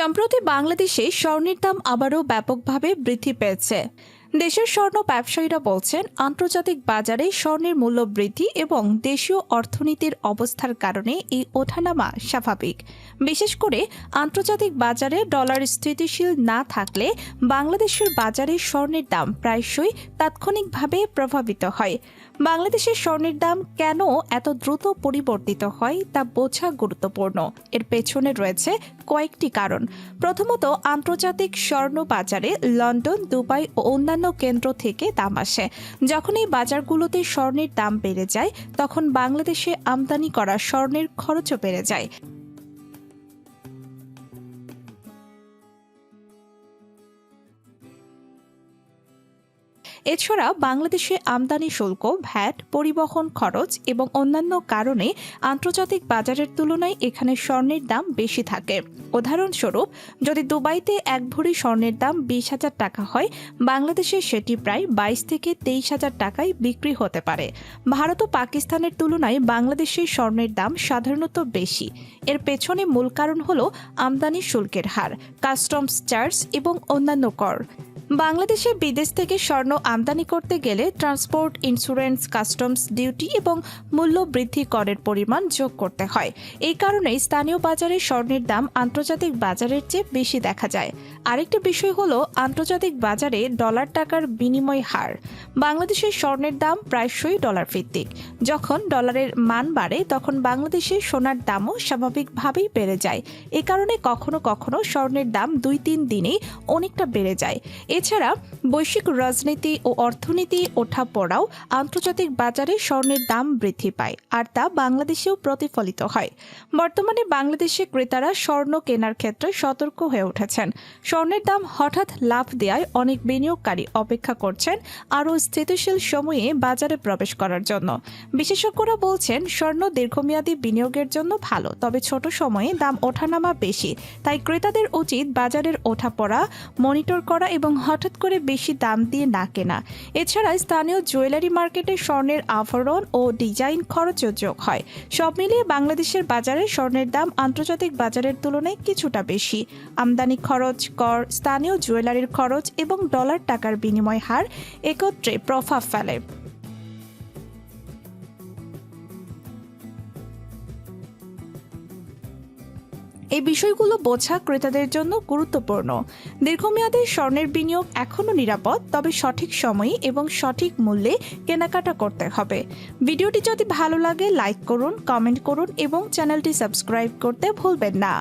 সম্প্রতি বাংলাদেশে স্বর্ণের দাম আবারও ব্যাপকভাবে বৃদ্ধি পেয়েছে। দেশের স্বর্ণ ব্যবসায়ীরা বলছেন, আন্তর্জাতিক বাজারে স্বর্ণের মূল্য বৃদ্ধি এবং দেশীয় অর্থনীতির অবস্থার কারণে এই ওঠানামা স্বাভাবিক। বিশেষ করে আন্তর্জাতিক বাজারে ডলার স্থিতিশীল না থাকলে বাংলাদেশের বাজারে স্বর্ণের দাম প্রায়শই তাৎক্ষণিকভাবে প্রভাবিত হয়। বাংলাদেশের স্বর্ণের দাম কেন এত দ্রুত পরিবর্তিত হয় তা বোঝা গুরুত্বপূর্ণ। এর পেছনে রয়েছে কয়েকটি কারণ। প্রথমত, আন্তর্জাতিক স্বর্ণ বাজারে লন্ডন, দুবাই ও অন্যান্য কেন্দ্র থেকে দাম আসে। যখন এই বাজারগুলোতে স্বর্ণের দাম বেড়ে যায়, তখন বাংলাদেশে আমদানি করা স্বর্ণের খরচও বেড়ে যায়। এছাড়া বাংলাদেশে আমদানি শুল্ক, ভ্যাট, পরিবহন খরচ এবং অন্যান্য কারণে আন্তর্জাতিক বাজারের তুলনায় এখানে স্বর্ণের দাম বেশি থাকে। উদাহরণস্বরূপ, যদি দুবাইতে এক ভরি স্বর্ণের দাম 20,000 টাকা হয়, বাংলাদেশে সেটি প্রায় 22 থেকে 23,000 টাকায় বিক্রি হতে পারে। ভারত ও পাকিস্তানের তুলনায় বাংলাদেশের স্বর্ণের দাম সাধারণত বেশি। এর পেছনে মূল কারণ হল আমদানি শুল্কের হার, কাস্টমস চার্জ এবং অন্যান্য কর। বাংলাদেশে বিদেশ থেকে স্বর্ণ আমদানি করতে গেলে ট্রান্সপোর্ট, ইন্স্যুরেন্স, কাস্টমস ডিউটি এবং মূল্য বৃদ্ধি করের পরিমাণ যোগ করতে হয়। এই কারণে স্থানীয় বাজারে স্বর্ণের দাম আন্তর্জাতিক বাজারের চেয়ে বেশি দেখা যায়। আরেকটি বিষয় হলো আন্তর্জাতিক বাজারে ডলার টাকার বিনিময় হার। বাংলাদেশের স্বর্ণের দাম প্রায়শই ডলার ভিত্তিক। যখন ডলারের মান বাড়ে, তখন বাংলাদেশে সোনার দামও স্বাভাবিকভাবেই বেড়ে যায়। এ কারণে কখনো কখনো স্বর্ণের দাম 2-3 দিনেই অনেকটা বেড়ে যায়। এছাড়া বৈশ্বিক রাজনীতি ও অর্থনীতি ওঠাপড়াও আন্তর্জাতিক বাজারে স্বর্ণের দাম বৃদ্ধি পায়, আর তা বাংলাদেশেও প্রতিফলিত হয়। বর্তমানে বাংলাদেশে ক্রেতারা স্বর্ণ কেনার ক্ষেত্রে সতর্ক হয়ে উঠেছেন। স্বর্ণের দাম হঠাৎ লাফ দেওয়ায় অনেক বিনিয়োগকারী অপেক্ষা করছেন আরও স্থিতিশীল সময়ে বাজারে প্রবেশ করার জন্য। বিশেষজ্ঞরা বলছেন, স্বর্ণ দীর্ঘমেয়াদী বিনিয়োগের জন্য ভালো, তবে ছোট সময়ে দাম ওঠানামা বেশি। তাই ক্রেতাদের উচিত বাজারের ওঠাপড়া মনিটর করা এবং হঠাৎ করে বেশি দাম দিয়ে না কেনা। এছাড়া স্থানীয় জুয়েলারি মার্কেটে স্বর্ণের আভরণ ও ডিজাইন খরচও যোগ হয়। সব মিলিয়ে বাংলাদেশের বাজারে স্বর্ণের দাম আন্তর্জাতিক বাজারের তুলনায় কিছুটা বেশি। আমদানি খরচ, কর, স্থানীয় জুয়েলারির খরচ এবং ডলার টাকার বিনিময় হার একত্রে প্রভাব ফেলে। এই বিষয়গুলো বোঝা ক্রেতাদের জন্য গুরুত্বপূর্ণ। দীর্ঘমেয়াদে স্বর্ণের বিনিয়োগ এখনও নিরাপদ, তবে সঠিক সময়ে এবং সঠিক মূল্যে কেনাকাটা করতে হবে। ভিডিওটি যদি ভালো লাগে লাইক করুন, কমেন্ট করুন এবং চ্যানেলটি সাবস্ক্রাইব করতে ভুলবেন না।